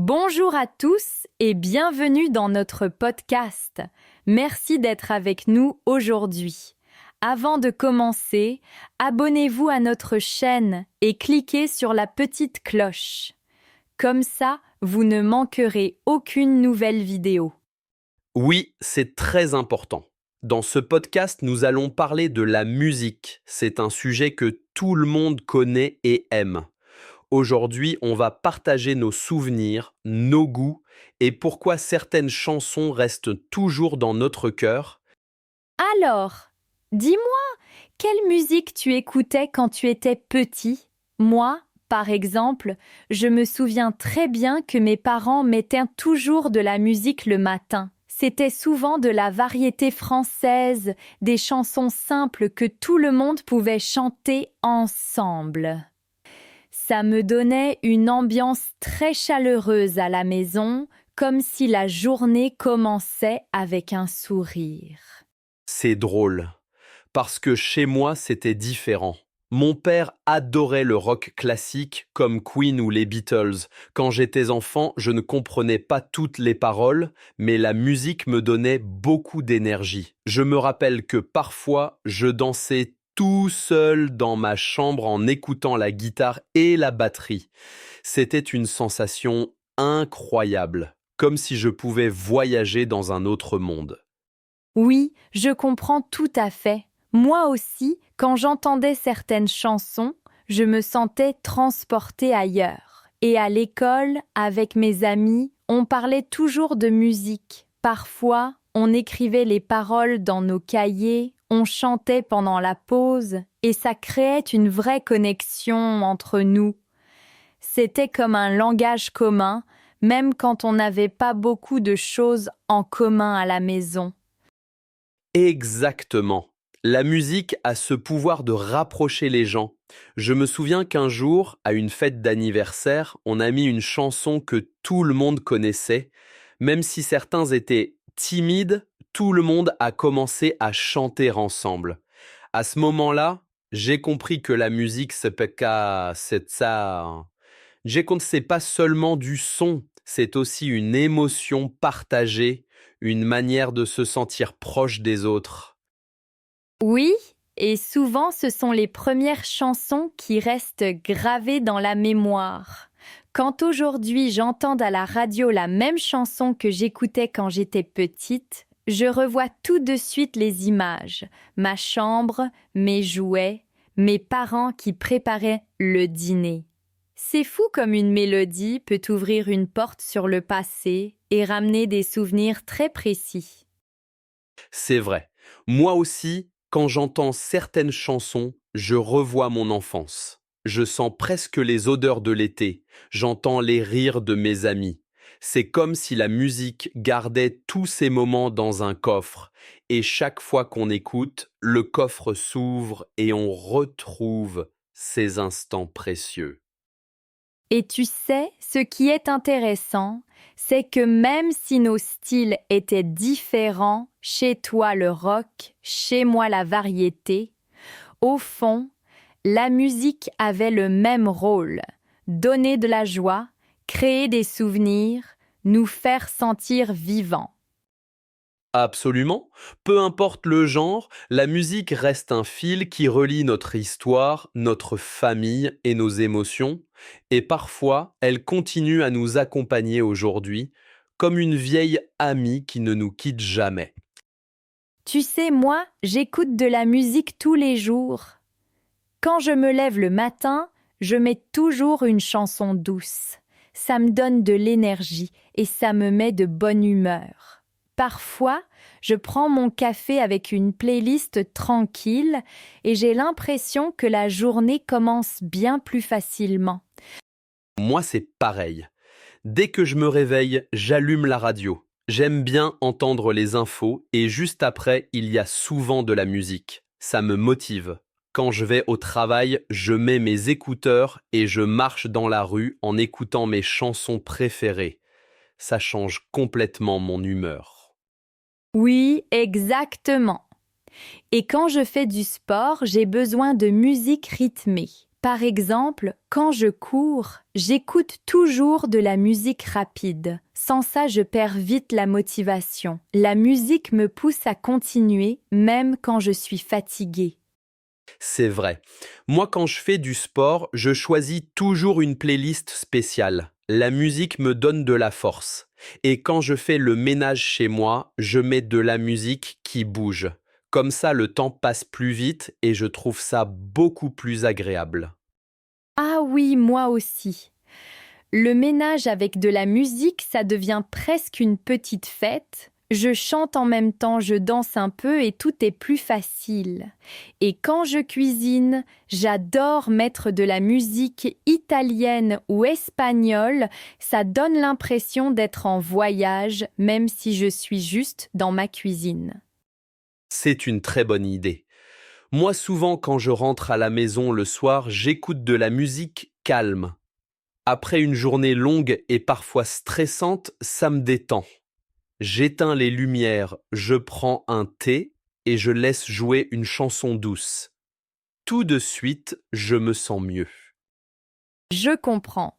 Bonjour à tous et bienvenue dans notre podcast. Merci d'être avec nous aujourd'hui. Avant de commencer, abonnez-vous à notre chaîne et cliquez sur la petite cloche. Comme ça, vous ne manquerez aucune nouvelle vidéo. Oui, c'est très important. Dans ce podcast, nous allons parler de la musique. C'est un sujet que tout le monde connaît et aime. Aujourd'hui, on va partager nos souvenirs, nos goûts et pourquoi certaines chansons restent toujours dans notre cœur. Alors, dis-moi, quelle musique tu écoutais quand tu étais petit? Moi, par exemple, je me souviens très bien que mes parents mettaient toujours de la musique le matin. C'était souvent de la variété française, des chansons simples que tout le monde pouvait chanter ensemble. Ça me donnait une ambiance très chaleureuse à la maison, comme si la journée commençait avec un sourire. C'est drôle, parce que chez moi, c'était différent. Mon père adorait le rock classique comme Queen ou les Beatles. Quand j'étais enfant, je ne comprenais pas toutes les paroles, mais la musique me donnait beaucoup d'énergie. Je me rappelle que parfois, je dansais tout seul dans ma chambre en écoutant la guitare et la batterie. C'était une sensation incroyable, comme si je pouvais voyager dans un autre monde. Oui, je comprends tout à fait. Moi aussi, quand j'entendais certaines chansons, je me sentais transportée ailleurs. Et à l'école, avec mes amis, on parlait toujours de musique. Parfois, on écrivait les paroles dans nos cahiers, on chantait pendant la pause, et ça créait une vraie connexion entre nous. C'était comme un langage commun, même quand on n'avait pas beaucoup de choses en commun à la maison. Exactement. La musique a ce pouvoir de rapprocher les gens. Je me souviens qu'un jour, à une fête d'anniversaire, on a mis une chanson que tout le monde connaissait. Même si certains étaient timides, tout le monde a commencé à chanter ensemble. À ce moment-là, j'ai compris que la musique, c'est ça. J'ai compris que c'est pas seulement du son, c'est aussi une émotion partagée, une manière de se sentir proche des autres. Oui, et souvent ce sont les premières chansons qui restent gravées dans la mémoire. Quand aujourd'hui j'entends à la radio la même chanson que j'écoutais quand j'étais petite, je revois tout de suite les images, ma chambre, mes jouets, mes parents qui préparaient le dîner. C'est fou comme une mélodie peut ouvrir une porte sur le passé et ramener des souvenirs très précis. C'est vrai. Moi aussi, quand j'entends certaines chansons, je revois mon enfance. Je sens presque les odeurs de l'été. J'entends les rires de mes amis. C'est comme si la musique gardait tous ces moments dans un coffre. Et chaque fois qu'on écoute, le coffre s'ouvre et on retrouve ces instants précieux. Et tu sais, ce qui est intéressant, c'est que même si nos styles étaient différents, chez toi le rock, chez moi la variété, au fond, la musique avait le même rôle, donner de la joie, créer des souvenirs, nous faire sentir vivants. Absolument. Peu importe le genre, la musique reste un fil qui relie notre histoire, notre famille et nos émotions, et parfois elle continue à nous accompagner aujourd'hui, comme une vieille amie qui ne nous quitte jamais. Tu sais, moi, j'écoute de la musique tous les jours. Quand je me lève le matin, je mets toujours une chanson douce. Ça me donne de l'énergie et ça me met de bonne humeur. Parfois, je prends mon café avec une playlist tranquille et j'ai l'impression que la journée commence bien plus facilement. Moi, c'est pareil. Dès que je me réveille, j'allume la radio. J'aime bien entendre les infos et juste après, il y a souvent de la musique. Ça me motive. Quand je vais au travail, je mets mes écouteurs et je marche dans la rue en écoutant mes chansons préférées. Ça change complètement mon humeur. Oui, exactement. Et quand je fais du sport, j'ai besoin de musique rythmée. Par exemple, quand je cours, j'écoute toujours de la musique rapide. Sans ça, je perds vite la motivation. La musique me pousse à continuer, même quand je suis fatiguée. C'est vrai. Moi, quand je fais du sport, je choisis toujours une playlist spéciale. La musique me donne de la force. Et quand je fais le ménage chez moi, je mets de la musique qui bouge. Comme ça, le temps passe plus vite et je trouve ça beaucoup plus agréable. Ah oui, moi aussi. Le ménage avec de la musique, ça devient presque une petite fête. Je chante en même temps, je danse un peu et tout est plus facile. Et quand je cuisine, j'adore mettre de la musique italienne ou espagnole. Ça donne l'impression d'être en voyage, même si je suis juste dans ma cuisine. C'est une très bonne idée. Moi, souvent, quand je rentre à la maison le soir, j'écoute de la musique calme. Après une journée longue et parfois stressante, ça me détend. J'éteins les lumières, je prends un thé et je laisse jouer une chanson douce. Tout de suite, je me sens mieux. Je comprends.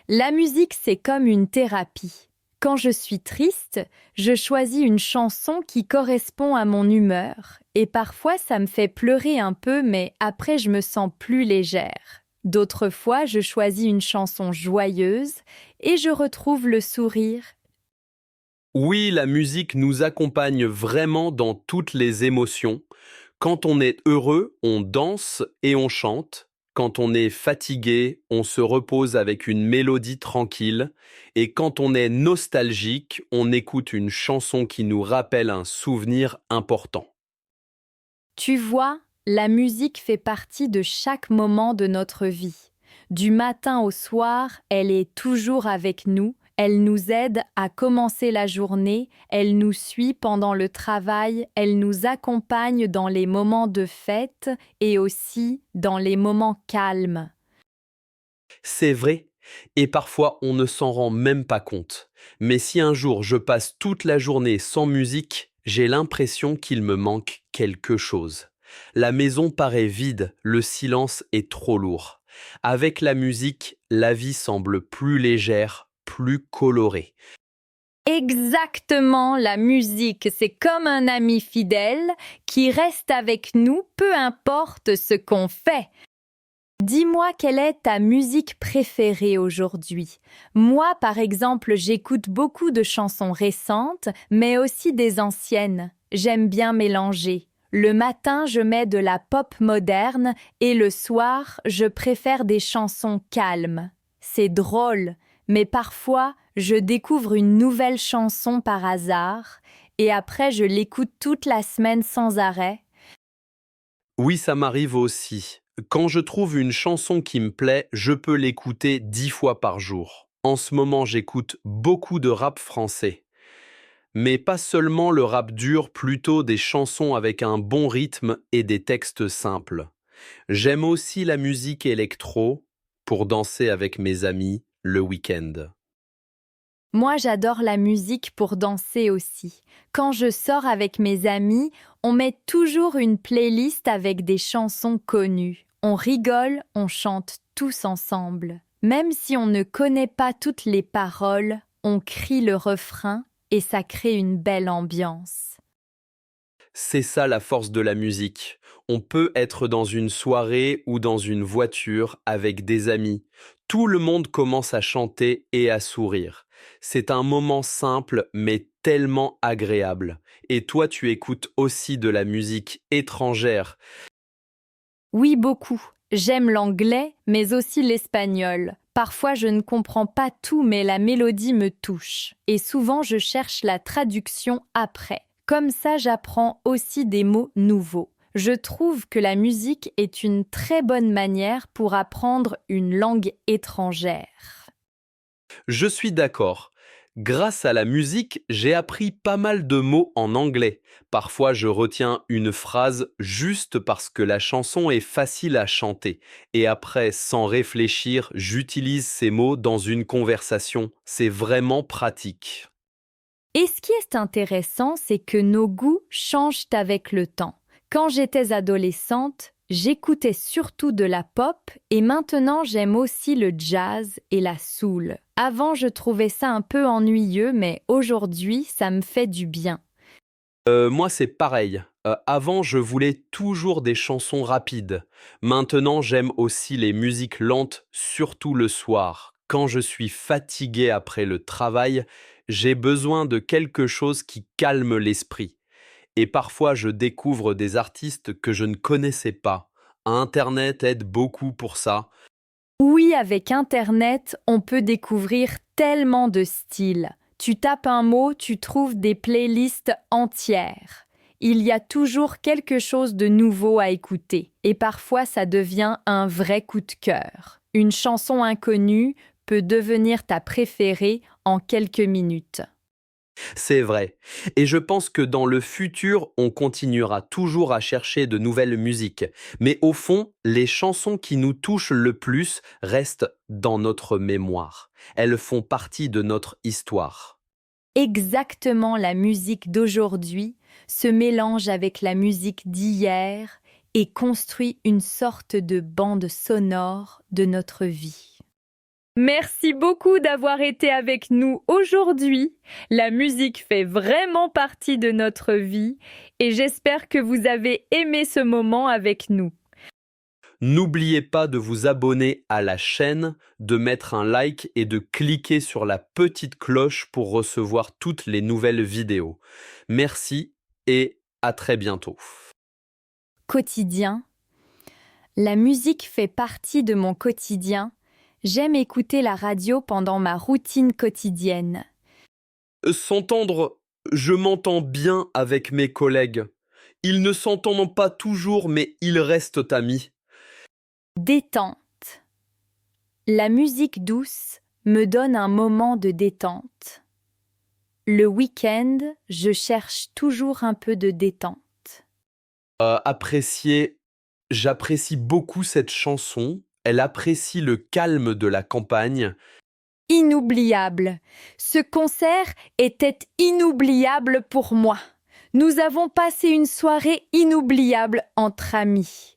La musique, c'est comme une thérapie. Quand je suis triste, je choisis une chanson qui correspond à mon humeur. Et parfois, ça me fait pleurer un peu, mais après, je me sens plus légère. D'autres fois, je choisis une chanson joyeuse et je retrouve le sourire. Oui, la musique nous accompagne vraiment dans toutes les émotions. Quand on est heureux, on danse et on chante. Quand on est fatigué, on se repose avec une mélodie tranquille. Et quand on est nostalgique, on écoute une chanson qui nous rappelle un souvenir important. Tu vois, la musique fait partie de chaque moment de notre vie. Du matin au soir, elle est toujours avec nous, elle nous aide à commencer la journée, elle nous suit pendant le travail, elle nous accompagne dans les moments de fête et aussi dans les moments calmes. C'est vrai, et parfois on ne s'en rend même pas compte. Mais si un jour je passe toute la journée sans musique, j'ai l'impression qu'il me manque quelque chose. La maison paraît vide, le silence est trop lourd. Avec la musique, la vie semble plus légère, plus colorée. Exactement, la musique, c'est comme un ami fidèle qui reste avec nous, peu importe ce qu'on fait. Dis-moi quelle est ta musique préférée aujourd'hui. Moi, par exemple, j'écoute beaucoup de chansons récentes, mais aussi des anciennes. J'aime bien mélanger. Le matin, je mets de la pop moderne et le soir, je préfère des chansons calmes. C'est drôle, mais parfois, je découvre une nouvelle chanson par hasard et après, je l'écoute toute la semaine sans arrêt. Oui, ça m'arrive aussi. Quand je trouve une chanson qui me plaît, je peux l'écouter 10 fois par jour. En ce moment, j'écoute beaucoup de rap français. Mais pas seulement le rap dur, plutôt des chansons avec un bon rythme et des textes simples. J'aime aussi la musique électro pour danser avec mes amis le week-end. Moi, j'adore la musique pour danser aussi. Quand je sors avec mes amis, on met toujours une playlist avec des chansons connues. On rigole, on chante tous ensemble. Même si on ne connaît pas toutes les paroles, on crie le refrain et ça crée une belle ambiance. C'est ça la force de la musique. On peut être dans une soirée ou dans une voiture avec des amis. Tout le monde commence à chanter et à sourire. C'est un moment simple mais tellement agréable. Et toi, tu écoutes aussi de la musique étrangère. Oui, beaucoup. J'aime l'anglais, mais aussi l'espagnol. Parfois, je ne comprends pas tout, mais la mélodie me touche. Et souvent, je cherche la traduction après. Comme ça, j'apprends aussi des mots nouveaux. Je trouve que la musique est une très bonne manière pour apprendre une langue étrangère. Je suis d'accord. Grâce à la musique, j'ai appris pas mal de mots en anglais. Parfois, je retiens une phrase juste parce que la chanson est facile à chanter. Et après, sans réfléchir, j'utilise ces mots dans une conversation. C'est vraiment pratique. Et ce qui est intéressant, c'est que nos goûts changent avec le temps. Quand j'étais adolescente, J'écoutais surtout de la pop et maintenant j'aime aussi le jazz et la soul. Avant je trouvais ça un peu ennuyeux mais aujourd'hui ça me fait du bien. Moi, c'est pareil. Avant, je voulais toujours des chansons rapides. Maintenant, j'aime aussi les musiques lentes, surtout le soir. Quand je suis fatigué après le travail, j'ai besoin de quelque chose qui calme l'esprit. Et parfois, je découvre des artistes que je ne connaissais pas. Internet aide beaucoup pour ça. Oui, avec Internet, on peut découvrir tellement de styles. Tu tapes un mot, tu trouves des playlists entières. Il y a toujours quelque chose de nouveau à écouter et parfois ça devient un vrai coup de cœur. Une chanson inconnue peut devenir ta préférée en quelques minutes. C'est vrai. Et je pense que dans le futur, on continuera toujours à chercher de nouvelles musiques. Mais au fond, les chansons qui nous touchent le plus restent dans notre mémoire. Elles font partie de notre histoire. Exactement, la musique d'aujourd'hui se mélange avec la musique d'hier et construit une sorte de bande sonore de notre vie. Merci beaucoup d'avoir été avec nous aujourd'hui. La musique fait vraiment partie de notre vie et j'espère que vous avez aimé ce moment avec nous. N'oubliez pas de vous abonner à la chaîne, de mettre un like et de cliquer sur la petite cloche pour recevoir toutes les nouvelles vidéos. Merci et à très bientôt. Quotidien. La musique fait partie de mon quotidien. J'aime écouter la radio pendant ma routine quotidienne. S'entendre, je m'entends bien avec mes collègues. Ils ne s'entendent pas toujours, mais ils restent amis. Détente. La musique douce me donne un moment de détente. Le week-end, je cherche toujours un peu de détente. Apprécier, j'apprécie beaucoup cette chanson. Elle apprécie le calme de la campagne. Inoubliable. Ce concert était inoubliable pour moi. Nous avons passé une soirée inoubliable entre amis.